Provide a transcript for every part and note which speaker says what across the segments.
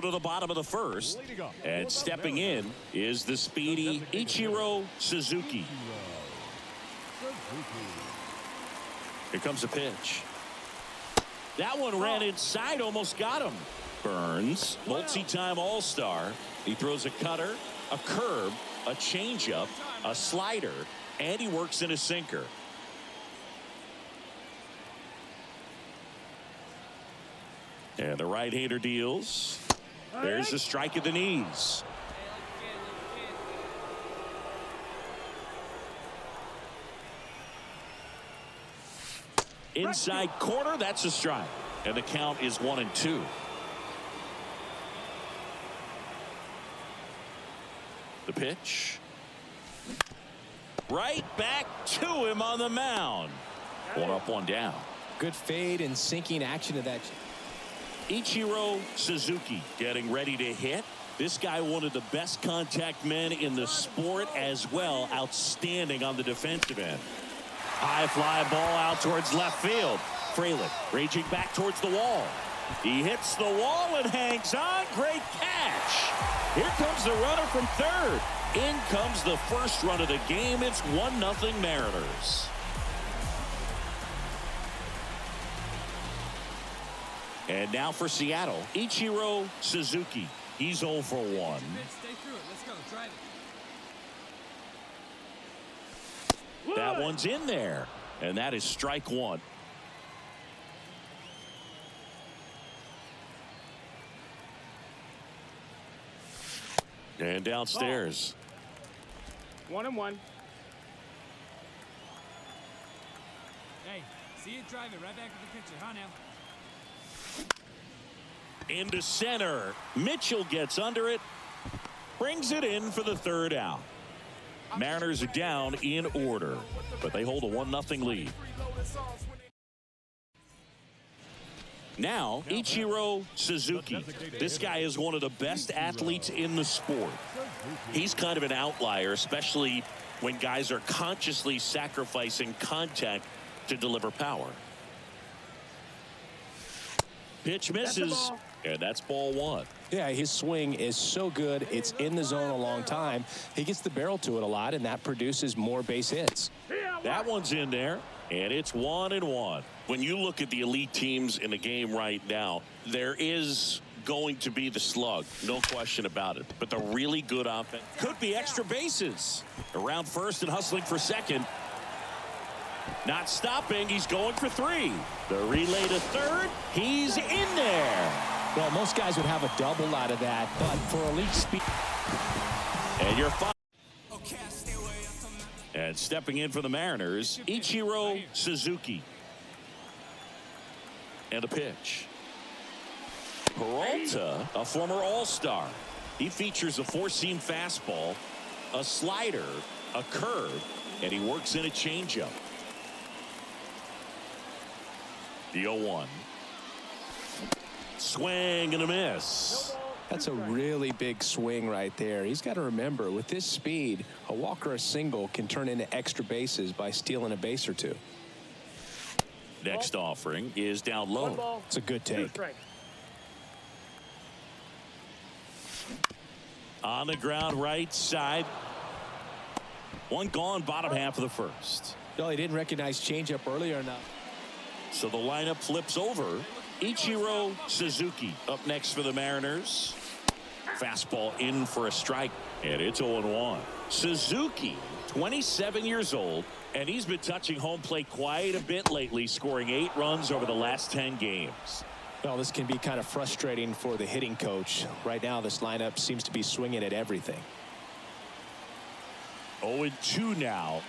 Speaker 1: To the bottom of the first, and stepping in is the speedy Ichiro Suzuki. Here comes the pitch. That one ran inside, almost got him. Burns, multi-time all-star. He throws a cutter, a curve, a changeup, a slider, and he works in a sinker. And the right-hander deals. There's a strike at the knees. Inside corner, that's a strike. And the count is 1-2. The pitch. Right back to him on the mound. 1 up, 1 down.
Speaker 2: Good fade and sinking action to that.
Speaker 1: Ichiro Suzuki getting ready to hit. This guy, one of the best contact men in the sport as well. Outstanding on the defensive end. High fly ball out towards left field. Frelick raging back towards the wall. He hits the wall and hangs on. Great catch. Here comes the runner from third. In comes the first run of the game. It's 1-0 Mariners. And now for Seattle, Ichiro Suzuki. He's 0 for 1.
Speaker 3: Stay through it. Let's go. Drive it.
Speaker 1: That one's in there. And that is strike 1. And downstairs.
Speaker 4: 1-1.
Speaker 3: Hey, see it drive it right back to the pitcher, huh, now?
Speaker 1: Into center. Mitchell gets under it. Brings it in for the third out. Mariners are down in order, but they hold a 1-0 lead. Now, Ichiro Suzuki. This guy is one of the best athletes in the sport. He's kind of an outlier, especially when guys are consciously sacrificing contact to deliver power. Pitch misses, and that's ball 1.
Speaker 2: Yeah, his swing is so good. It's in the zone a long time. He gets the barrel to it a lot, and that produces more base hits.
Speaker 1: That one's in there, and it's 1-1. When you look at the elite teams in the game right now, there is going to be the slug, no question about it. But the really good offense could be extra bases. Around first and hustling for second. Not stopping, he's going for 3. The relay to third, he's in there.
Speaker 2: Well, most guys would have a double out of that, but for elite speed.
Speaker 1: And you're fine. And stepping in for the Mariners, Ichiro Suzuki. And a pitch. Peralta, a former All-Star. He features a 4-seam fastball, a slider, a curve, and he works in a changeup. The 0-1. Swing and a miss.
Speaker 2: That's a really big swing right there. He's got to remember, with this speed, a walk or a single can turn into extra bases by stealing a base or 2.
Speaker 1: Next offering is down low.
Speaker 2: It's a good take.
Speaker 1: On the ground right side. One gone, bottom half of the first.
Speaker 2: No, he didn't recognize changeup earlier enough.
Speaker 1: So the lineup flips over. Ichiro Suzuki up next for the Mariners. Fastball in for a strike, and it's 0-1. Suzuki, 27 years old, and he's been touching home plate quite a bit lately, scoring 8 runs over the last 10 games.
Speaker 2: Well, this can be kind of frustrating for the hitting coach. Right now, this lineup seems to be swinging at everything.
Speaker 1: 0-2 now.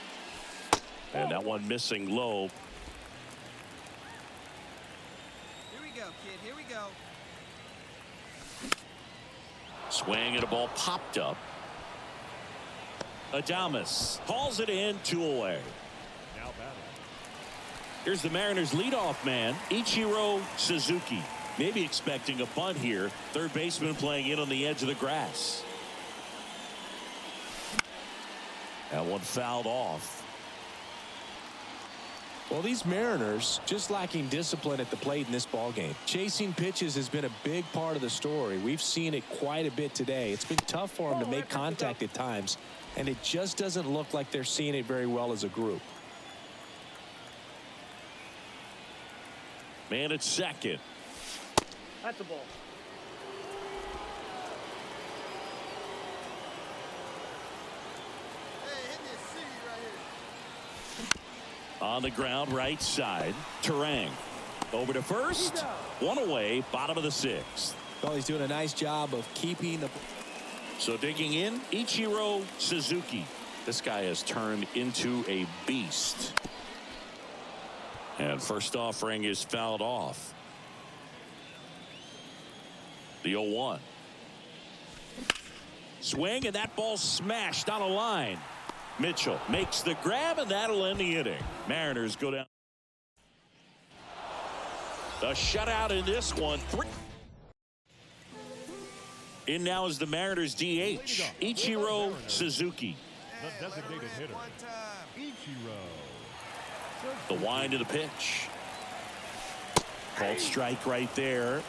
Speaker 1: And that one missing low.
Speaker 3: Here we go, kid. Here we go.
Speaker 1: Swing and a ball popped up. Adames hauls it in, 2 away. Here's the Mariners leadoff man, Ichiro Suzuki. Maybe expecting a bunt here. Third baseman playing in on the edge of the grass. That one fouled off.
Speaker 2: Well, these Mariners just lacking discipline at the plate in this ballgame. Chasing pitches has been a big part of the story. We've seen it quite a bit today. It's been tough for them to make contact at times, and it just doesn't look like they're seeing it very well as a group.
Speaker 1: Man at second.
Speaker 4: That's a ball.
Speaker 1: On the ground, right side. Terang over to first. One away, bottom of the sixth.
Speaker 2: Well, he's doing a nice job of keeping the...
Speaker 1: So digging in, Ichiro Suzuki. This guy has turned into a beast. And first offering is fouled off. The 0-1. Swing, and that ball smashed on a line. Mitchell makes the grab, and that'll end the inning. Mariners go down. The shutout in this one. In now is the Mariners DH, Ichiro Suzuki.
Speaker 5: The designated hitter, Ichiro.
Speaker 1: The wind of the pitch. Called strike right there.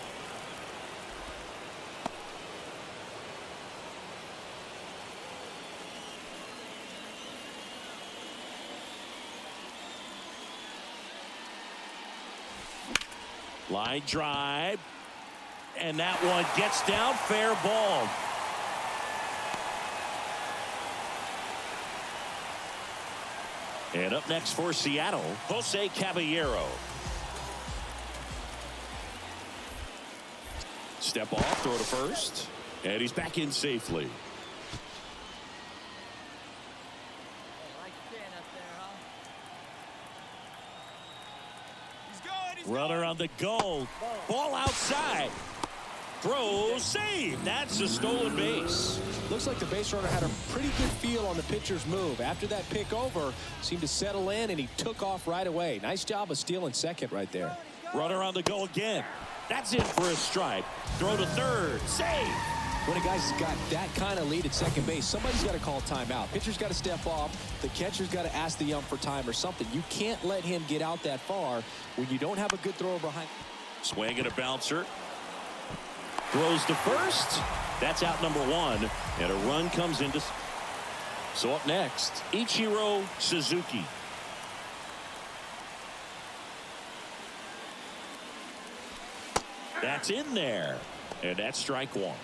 Speaker 1: Line drive, and that one gets down, fair ball. And up next for Seattle, Jose Caballero. Step off, throw to first, and he's back in safely. Runner on the go. Ball outside. Throw, save. That's a stolen base.
Speaker 2: Looks like the base runner had a pretty good feel on the pitcher's move. After that pick over, seemed to settle in, and he took off right away. Nice job of stealing second right there.
Speaker 1: Runner on the go again. That's in for a strike. Throw to third. Save.
Speaker 2: When a guy's got that kind of lead at second base, somebody's got to call timeout. Pitcher's got to step off. The catcher's got to ask the ump for time or something. You can't let him get out that far when you don't have a good thrower behind.
Speaker 1: Swing and a bouncer. Throws to first. That's out number one. And a run comes into. So up next, Ichiro Suzuki. That's in there. And that's strike one.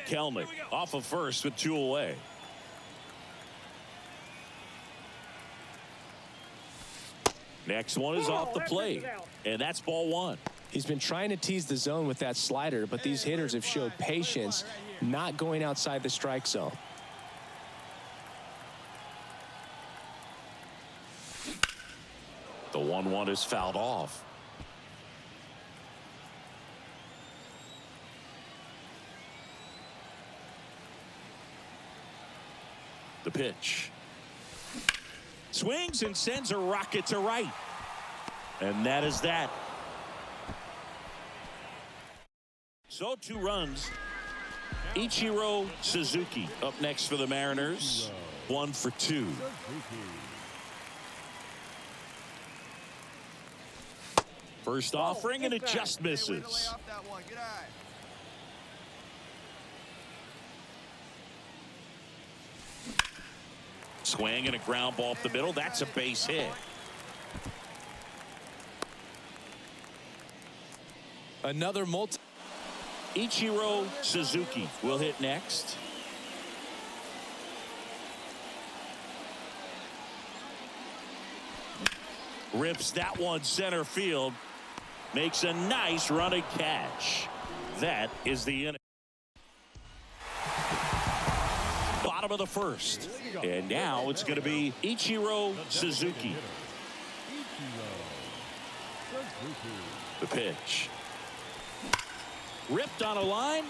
Speaker 1: Kelnick off of first with two away. Next one is off the plate, and that's ball one.
Speaker 2: He's been trying to tease the zone with that slider, but these hitters have showed patience, not going outside the strike zone.
Speaker 1: The 1-1 is fouled off. The pitch. Swings and sends a rocket to right. And that is that. So 2 runs. Ichiro Suzuki up next for the Mariners. 1 for 2. First offering, and it just misses. Swing and a ground ball up the middle. That's a base hit.
Speaker 2: Another multi.
Speaker 1: Ichiro Suzuki will hit next. Rips that one center field. Makes a nice running catch. That is the inning. Bottom of the first. And now it's going to be Ichiro Suzuki. The pitch. Ripped on a line.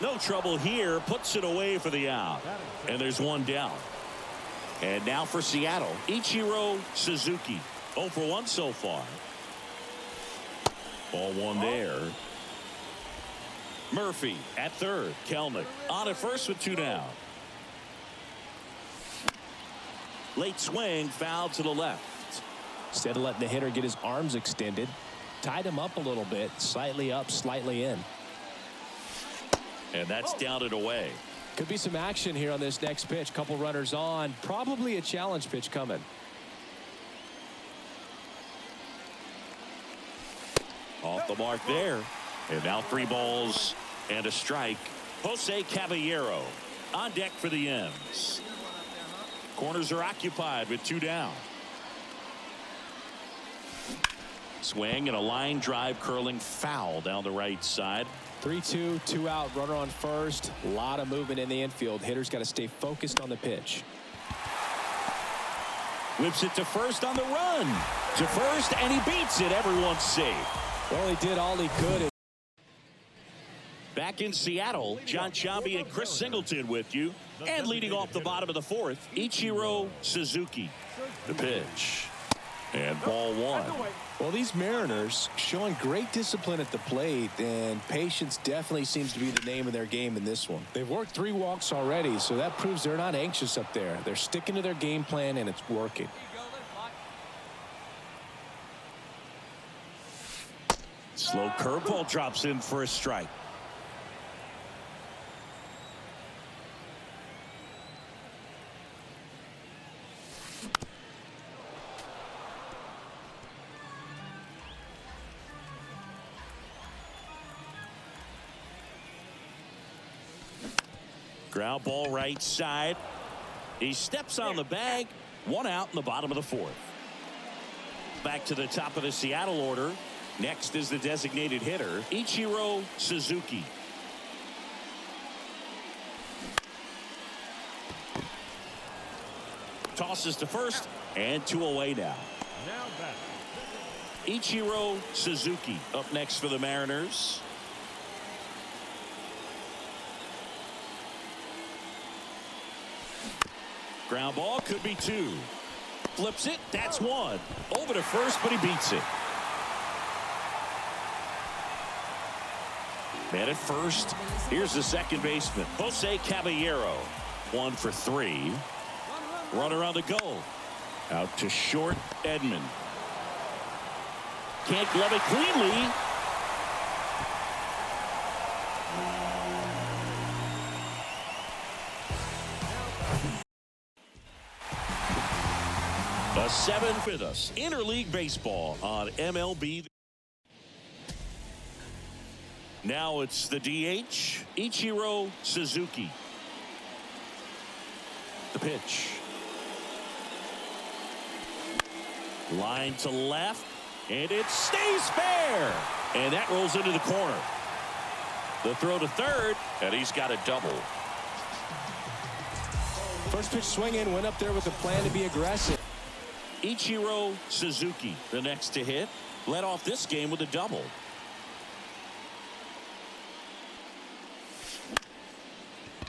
Speaker 1: No trouble here. Puts it away for the out. And there's one down. And now for Seattle, Ichiro Suzuki. 0 for 1 so far. Ball one there. Murphy at third. Kelnick on at first with two down. Late swing, foul to the left.
Speaker 2: Instead of letting the hitter get his arms extended, tied him up a little bit, slightly up, slightly in.
Speaker 1: And that's down and away.
Speaker 2: Could be some action here on this next pitch. Couple runners on. Probably a challenge pitch coming.
Speaker 1: Off the mark there. And now 3 balls and a strike. Jose Caballero on deck for the M's. Corners are occupied with 2 down. Swing and a line drive curling foul down the right side.
Speaker 2: 3-2, 2 out, runner on first. A lot of movement in the infield. Hitter's got to stay focused on the pitch.
Speaker 1: Whips it to first on the run. To first, and he beats it. Everyone's safe.
Speaker 2: Well, he did all he could.
Speaker 1: Back in Seattle, John Chambi and Chris Singleton with you. And leading off the bottom of the 4th, Ichiro Suzuki. The pitch. And ball 1.
Speaker 2: Well, these Mariners showing great discipline at the plate, and patience definitely seems to be the name of their game in this one. They've worked 3 walks already, so that proves they're not anxious up there. They're sticking to their game plan, and it's working.
Speaker 1: Slow curveball drops in for a strike. Ground ball right side. He steps on the bag. 1 out in the bottom of the 4th. Back to the top of the Seattle order. Next is the designated hitter, Ichiro Suzuki. Tosses to first, and 2 away now.
Speaker 5: Now back.
Speaker 1: Ichiro Suzuki up next for the Mariners. Ground ball could be 2. Flips it. That's 1. Over to first, but he beats it. Man at first. Here's the second baseman, Jose Caballero. 1 for 3. Runner on the go. Out to short, Edman. Can't glove it cleanly. A 7 with us. Interleague baseball on MLB. Now it's the DH, Ichiro Suzuki. The pitch. Line to left, and it stays fair. And that rolls into the corner. The throw to third, and he's got a double.
Speaker 2: First pitch swinging, went up there with a plan to be aggressive.
Speaker 1: Ichiro Suzuki, the next to hit, led off this game with a double.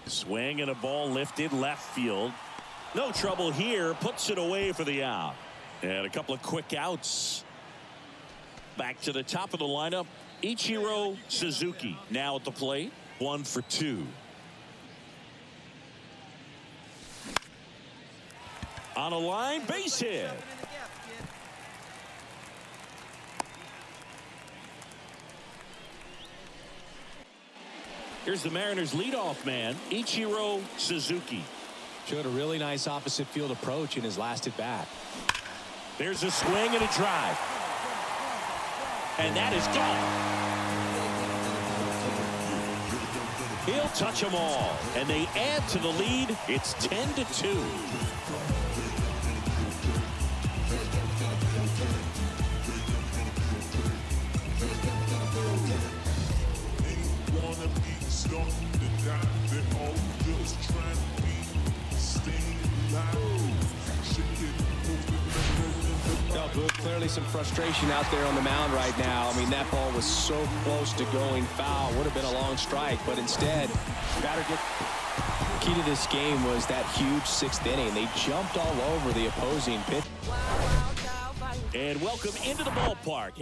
Speaker 1: Swing and a ball lifted left field. No trouble here. Puts it away for the out. And a couple of quick outs. Back to the top of the lineup. Ichiro Suzuki now at the plate. 1 for 2. On a line, base hit. Here's the Mariners leadoff man, Ichiro Suzuki.
Speaker 2: Showed a really nice opposite field approach in his last at bat.
Speaker 1: There's a swing and a drive. And that is gone. He'll touch them all. And they add to the lead. It's 10-2.
Speaker 2: Clearly some frustration out there on the mound right now. I mean, that ball was so close to going foul. Would have been a long strike, but instead, key to this game was that huge 6th inning. They jumped all over the opposing pitch.
Speaker 1: And welcome into the ballpark.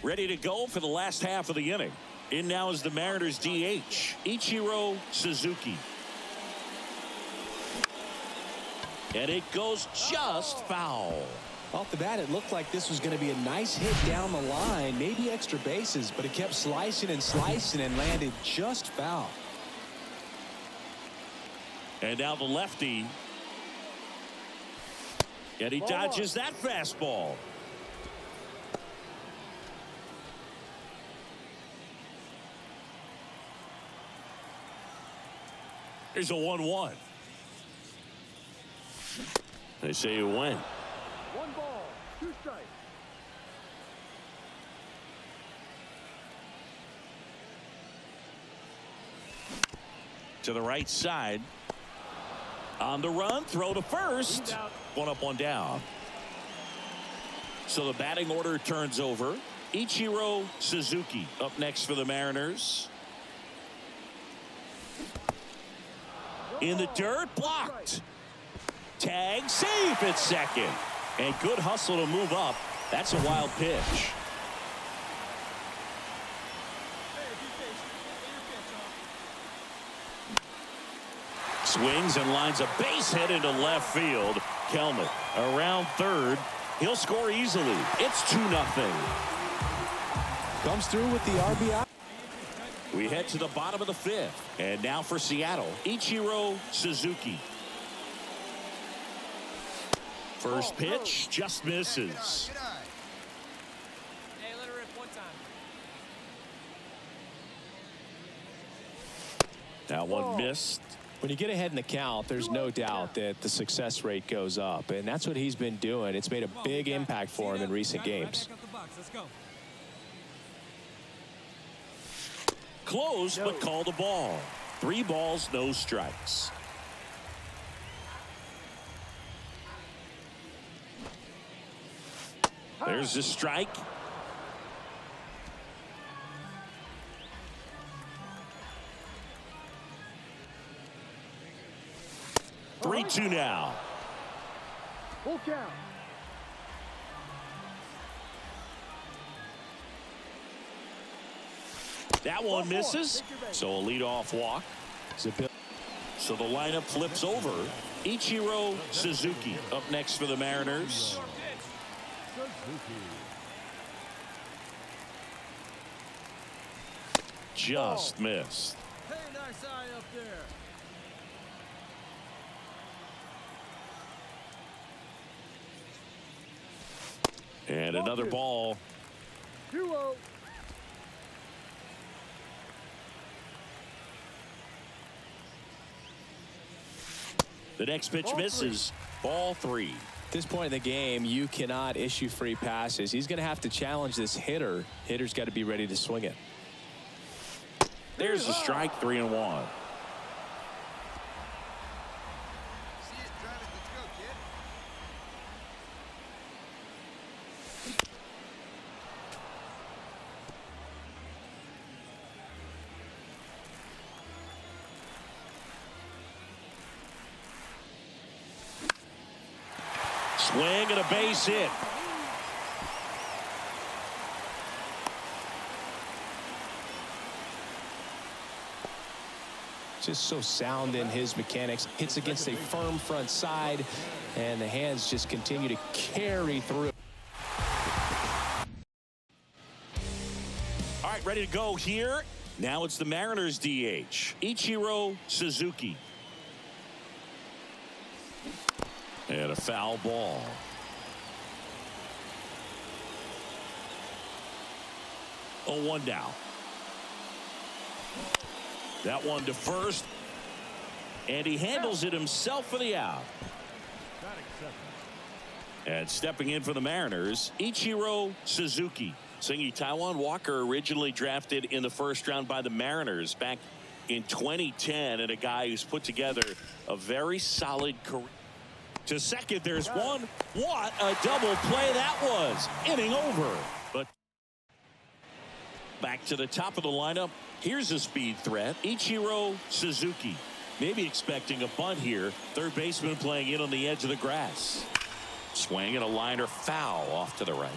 Speaker 1: Ready to go for the last half of the inning. In now is the Mariners DH, Ichiro Suzuki. And it goes just foul.
Speaker 2: Off the bat, it looked like this was going to be a nice hit down the line, maybe extra bases, but it kept slicing and landed just foul.
Speaker 1: And now the lefty. And he dodges that fastball. Here's a 1-1. They say you win.
Speaker 4: 1 ball, 2 strikes.
Speaker 1: To the right side. On the run, throw to first. 1 up, 1 down. So the batting order turns over. Ichiro Suzuki up next for the Mariners. In the dirt, blocked. Tag, safe at second. And good hustle to move up. That's a wild pitch. Swings and lines a base hit into left field. Kelman around third. He'll score easily. It's 2-0.
Speaker 2: Comes through with the RBI.
Speaker 1: We head to the bottom of the 5th. And now for Seattle, Ichiro Suzuki. First pitch just misses.
Speaker 3: Hey, let her rip 1 time.
Speaker 1: That one missed.
Speaker 2: When you get ahead in the count, there's no doubt that the success rate goes up, and that's what he's been doing. It's made a big impact for him in recent games.
Speaker 3: Let's go.
Speaker 1: Close, but called a ball. 3 balls, no strikes. There's a strike. Three, 2 now.
Speaker 4: Full count.
Speaker 1: That one misses. So a leadoff walk. So the lineup flips over. Ichiro Suzuki up next for the Mariners. Just missed.
Speaker 4: Hey, nice eye up there.
Speaker 1: And another ball.
Speaker 4: 2-0.
Speaker 1: The next pitch misses. Ball 3.
Speaker 2: At this point in the game, you cannot issue free passes. He's going to have to challenge this hitter. Hitter's got to be ready to swing it.
Speaker 1: There's a strike, 3-1. Swing and a base hit.
Speaker 2: Just so sound in his mechanics. Hits against a firm front side, and the hands just continue to carry through.
Speaker 1: All right, ready to go here. Now it's the Mariners DH, Ichiro Suzuki. And a foul ball. Oh, 1 down. That one to first. And he handles it himself for the out. And stepping in for the Mariners, Ichiro Suzuki. Singy Taiwan Walker originally drafted in the 1st round by the Mariners back in 2010, and a guy who's put together a very solid career. To second, there's one. What a double play that was. Inning over. But back to the top of the lineup. Here's a speed threat. Ichiro Suzuki. Maybe expecting a bunt here. Third baseman playing in on the edge of the grass. Swing and a liner foul off to the right.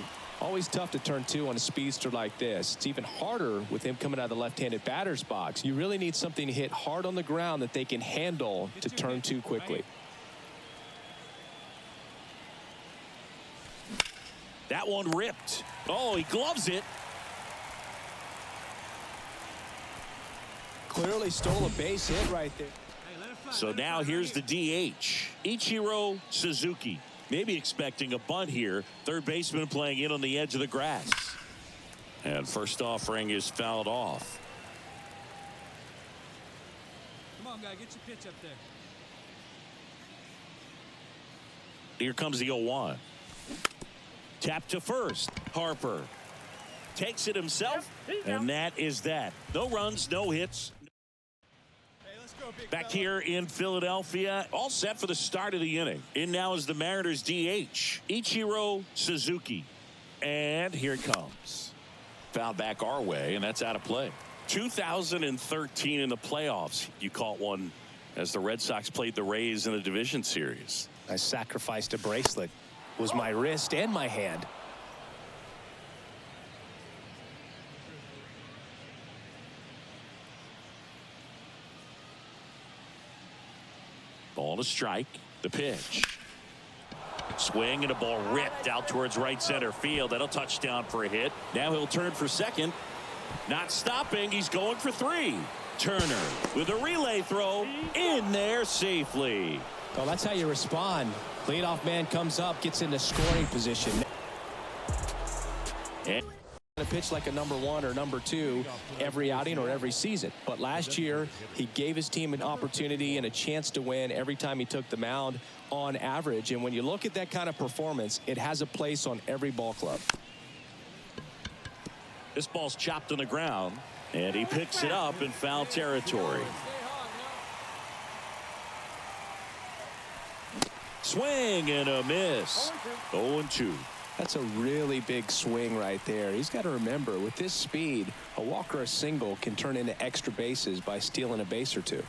Speaker 2: Always tough to turn two on a speedster like this. It's even harder with him coming out of the left-handed batter's box. You really need something to hit hard on the ground that they can handle to turn two quickly.
Speaker 1: That one ripped. Oh, he gloves it.
Speaker 2: Clearly stole a base hit right there.
Speaker 1: So now here's the DH, Ichiro Suzuki. Maybe expecting a bunt here. Third baseman playing in on the edge of the grass. And first offering is fouled off.
Speaker 3: Come on, guy, get your pitch up there.
Speaker 1: Here comes the 0-1. Tap to first. Harper takes it himself, and that is that. No runs, no hits. Back here in Philadelphia, all set for the start of the inning. In now is the Mariners DH, Ichiro Suzuki. And here it comes. Foul back our way, and that's out of play. 2013 in the playoffs, you caught one as the Red Sox played the Rays in the division series.
Speaker 2: I sacrificed a bracelet. It was my wrist and my hand.
Speaker 1: Ball to strike. The pitch. Swing and a ball ripped out towards right center field. That'll touchdown for a hit. Now he'll turn for second. Not stopping. He's going for three. Turner with a relay throw in there safely.
Speaker 2: Well, that's how you respond. Leadoff man comes up, gets into scoring position.
Speaker 1: And
Speaker 2: A pitch like a number one or number two every outing or every season. But last year, he gave his team an opportunity and a chance to win every time he took the mound on average. And when you look at that kind of performance, it has a place on every ball club.
Speaker 1: this ball's chopped on the ground, and he picks it up in foul territory. Swing and a miss. 0-2.
Speaker 2: That's a really big swing right there. He's got to remember, with this speed, a walk or a single can turn into extra bases by stealing a base or two.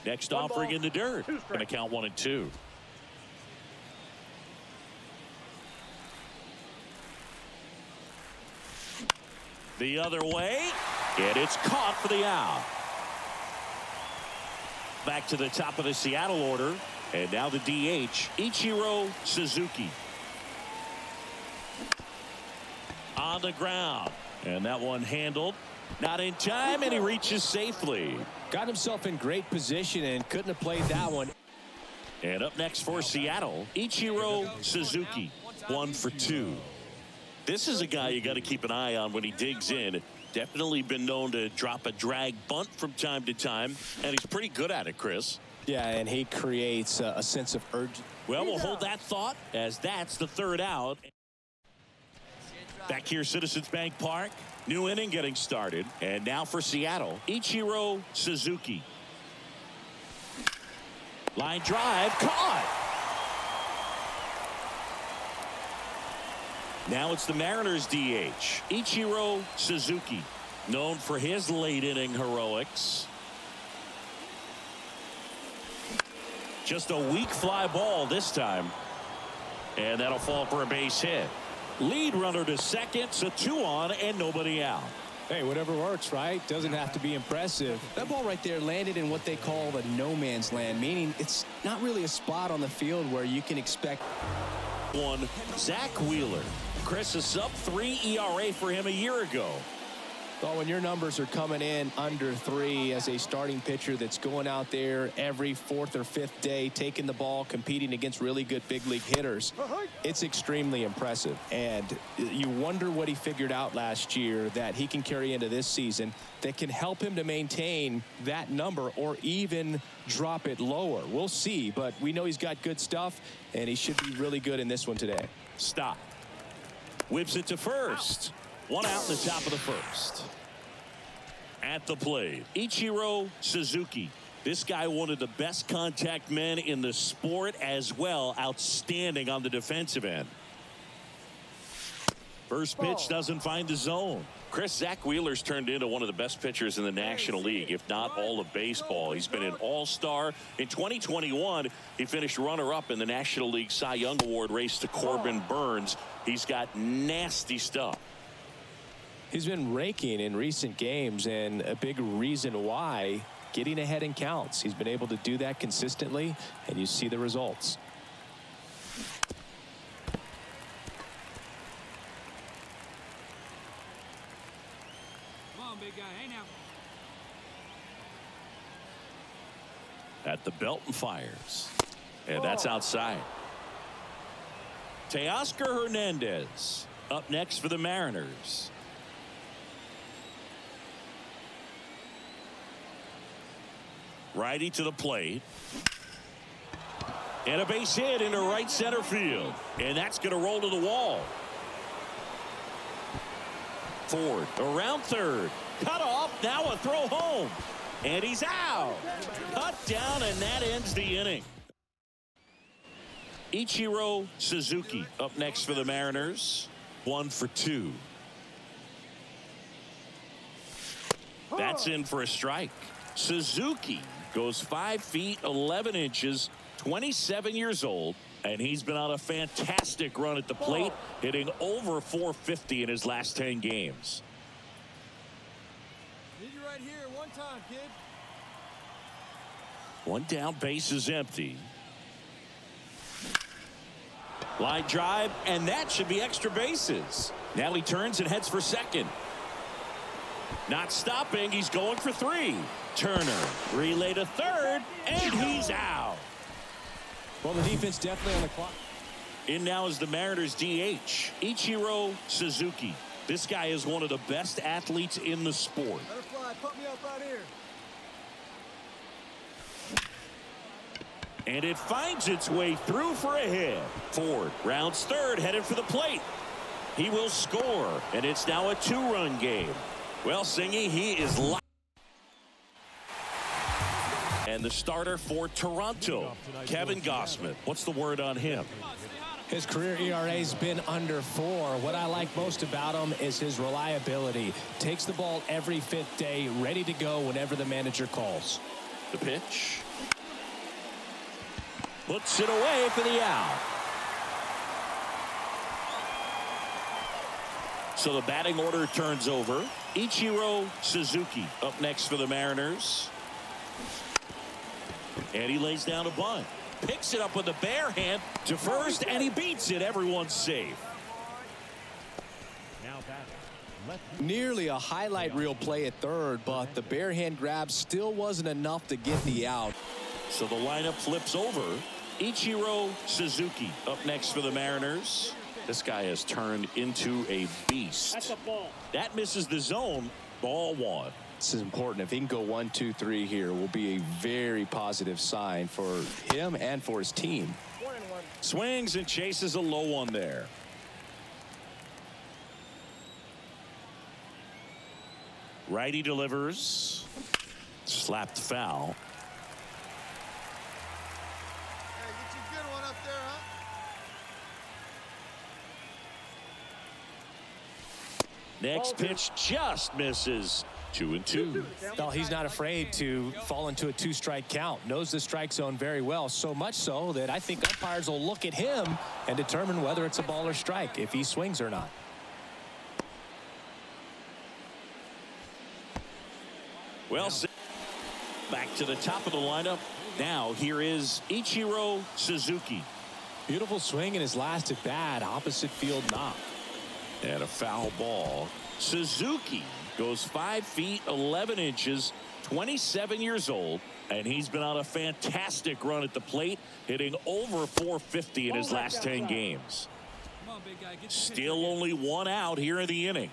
Speaker 1: Next offering in the dirt. Going to count 1 and 2. The other way, and it's caught for the out. Back to the top of the Seattle order, and now the DH, Ichiro Suzuki. On the ground, and that one handled. Not in time, and he reaches safely.
Speaker 2: Got himself in great position and couldn't have played that one.
Speaker 1: And up next for Seattle, Ichiro Suzuki, 1 for 2. This is a guy you got to keep an eye on when he digs in. Definitely been known to drop a drag bunt from time to time, and he's pretty good at it, Chris.
Speaker 2: Yeah, and he creates a sense of urgency.
Speaker 1: Well, we'll hold that thought as that's the third out. Back here, Citizens Bank Park. New inning getting started. And now for Seattle, Ichiro Suzuki. Line drive, caught. Now it's the Mariners DH, Ichiro Suzuki, known for his late inning heroics. Just a weak fly ball this time. And that'll fall for a base hit. Lead runner to second, so 2 on and nobody out.
Speaker 2: Hey, whatever works, right? Doesn't have to be impressive. That ball right there landed in what they call the no man's land, meaning it's not really a spot on the field where you can expect.
Speaker 1: One, Zach Wheeler. Chris, a sub-3 ERA for him a year ago.
Speaker 2: Well, when your numbers are coming in under 3 as a starting pitcher that's going out there every 4th or 5th day, taking the ball, competing against really good big league hitters, it's extremely impressive. And you wonder what he figured out last year that he can carry into this season that can help him to maintain that number or even drop it lower. We'll see, but we know he's got good stuff, and he should be really good in this one today.
Speaker 1: Stop. Whips it to first. 1 out in the top of the first. At the plate, Ichiro Suzuki. This guy, one of the best contact men in the sport as well. Outstanding on the defensive end. First pitch doesn't find the zone. Chris, Zach Wheeler's turned into one of the best pitchers in the National League, if not all of baseball. He's been an all-star. In 2021, he finished runner-up in the National League Cy Young Award race to Corbin Burns. He's got nasty stuff.
Speaker 2: He's been raking in recent games, and a big reason why, getting ahead in counts. He's been able to do that consistently, and you see the results.
Speaker 3: Come on, big guy. Hey, now.
Speaker 1: At the belt and fires. And that's outside. Teoscar Hernandez up next for the Mariners. Righty to the plate. And a base hit into right center field. And that's going to roll to the wall. Ford around third. Cut off. Now a throw home. And he's out. Cut down, and that ends the inning. Ichiro Suzuki up next for the Mariners. 1 for 2. That's in for a strike. Suzuki goes 5 feet 11 inches, 27 years old, and he's been on a fantastic run at the plate, hitting over 450 in his last 10 games.
Speaker 4: Need you right here one time, kid.
Speaker 1: One down, base is empty. Line drive, and that should be extra bases. Now he turns and heads for second. Not stopping, he's going for 3. Turner, relay to third, and he's out.
Speaker 2: Well, the defense definitely on the clock.
Speaker 1: In now is the Mariners DH, Ichiro Suzuki. This guy is one of the best athletes in the sport.
Speaker 4: Butterfly, put me up right here.
Speaker 1: And it finds its way through for a hit. Ford rounds third, headed for the plate. He will score, and it's now a 2-run game. Well, Singy, he is live. And the starter for Toronto, Kevin Gausman. What's the word on him?
Speaker 2: His career ERA's been under 4. What I like most about him is his reliability. Takes the ball every 5th day, ready to go whenever the manager calls.
Speaker 1: The pitch. Puts it away for the out. So the batting order turns over. Ichiro Suzuki up next for the Mariners. And he lays down a bunt. Picks it up with a bare hand to first, and he beats it. Everyone's safe.
Speaker 5: Now batting.
Speaker 2: Nearly a highlight reel play at third, but the bare hand grab still wasn't enough to get the out.
Speaker 1: So the lineup flips over. Ichiro Suzuki up next for the Mariners. This guy has turned into a beast.
Speaker 4: That's a ball.
Speaker 1: That misses the zone. Ball 1.
Speaker 2: This is important. If he can go 1, 2, 3 here, will be a very positive sign for him and for his team.
Speaker 4: 1-1.
Speaker 1: Swings and chases a low one there. Righty delivers. Slapped foul.
Speaker 4: Hey, get you a good one up there, huh?
Speaker 1: Next pitch just misses. 2-2.
Speaker 2: No, he's not afraid to fall into a 2-strike count. Knows the strike zone very well, so much so that I think umpires will look at him and determine whether it's a ball or strike, if he swings or not.
Speaker 1: Well, back to the top of the lineup. Now here is Ichiro Suzuki.
Speaker 2: Beautiful swing in his last at bat, opposite field knock.
Speaker 1: And a foul ball. Suzuki goes 5 feet 11 inches, 27 years old, and he's been on a fantastic run at the plate, hitting over 450 in his last 10 games.
Speaker 3: Come on, big guy. Get
Speaker 1: Still only 1 out here in the inning.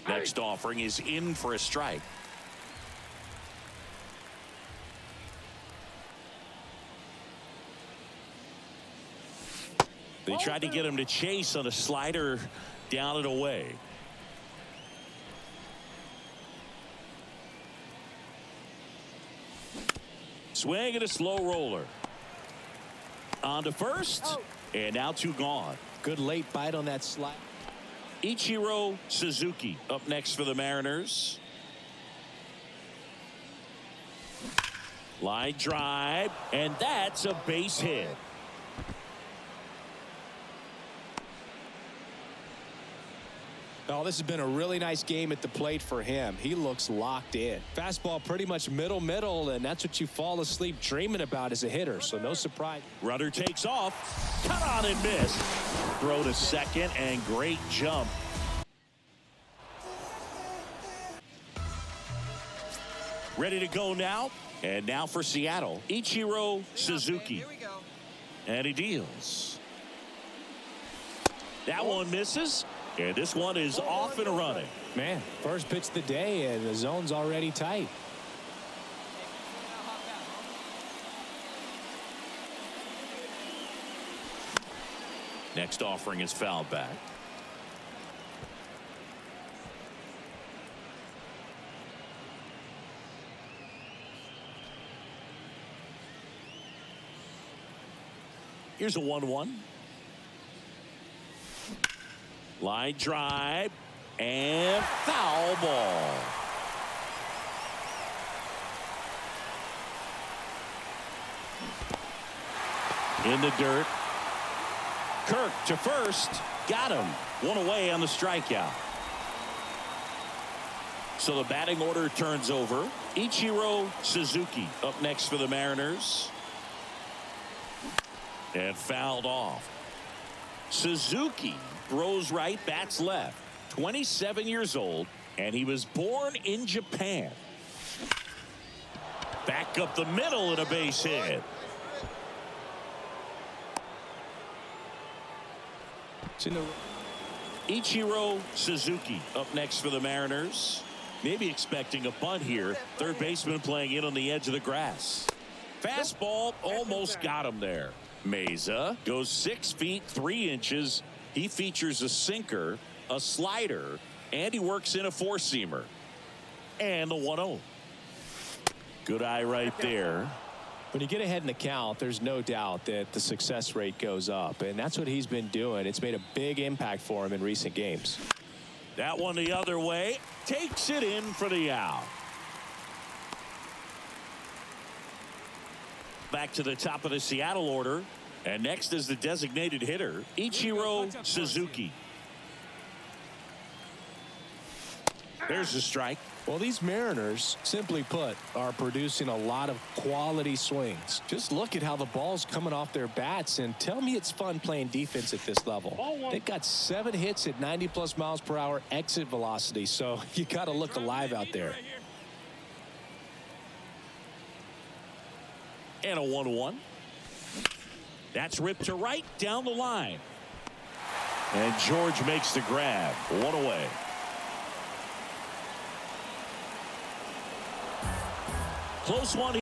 Speaker 1: Next offering is in for a strike. They tried to get him to chase on a slider down and away. Swing and a slow roller. On to first. And now 2 gone.
Speaker 2: Good late bite on that slide.
Speaker 1: Ichiro Suzuki up next for the Mariners. Line drive, and that's a base hit.
Speaker 2: Oh, this has been a really nice game at the plate for him. He looks locked in. Fastball pretty much middle, and that's what you fall asleep dreaming about as a hitter, so no surprise.
Speaker 1: Runner takes off. Cut on and miss. Throw to second, and great jump. Ready to go now. And now for Seattle, Ichiro Suzuki.
Speaker 4: Here we go.
Speaker 1: And he deals. That one misses. And this one is off and running.
Speaker 2: Man, first pitch of the day, and the zone's already tight.
Speaker 1: Next offering is fouled back. Here's a 1-1. Line drive and foul ball. In the dirt. Kirk to first. Got him. 1 away on the strikeout. So the batting order turns over. Ichiro Suzuki up next for the Mariners. And fouled off. Suzuki throws right, bats left. 27 years old, and he was born in Japan. Back up the middle and a base hit. Ichiro Suzuki up next for the Mariners. Maybe expecting a bunt here. Third baseman playing in on the edge of the grass. Fastball almost got him there. Meza goes 6 feet 3 inches. He features a sinker, a slider, and he works in a 4-seamer. And the 1-0. Good eye right there.
Speaker 2: When you get ahead in the count, there's no doubt that the success rate goes up, and that's what he's been doing. It's made a big impact for him in recent games.
Speaker 1: That one the other way. Takes it in for the out. Back to the top of the Seattle order. And next is the designated hitter, Ichiro Suzuki. There's the strike.
Speaker 2: Well, these Mariners, simply put, are producing a lot of quality swings. Just look at how the ball's coming off their bats, and tell me it's fun playing defense at this level. They've got 7 hits at 90+ miles per hour exit velocity, so you got to look alive out there.
Speaker 1: And a 1-1. That's ripped to right down the line. And George makes the grab. 1 away. Close one.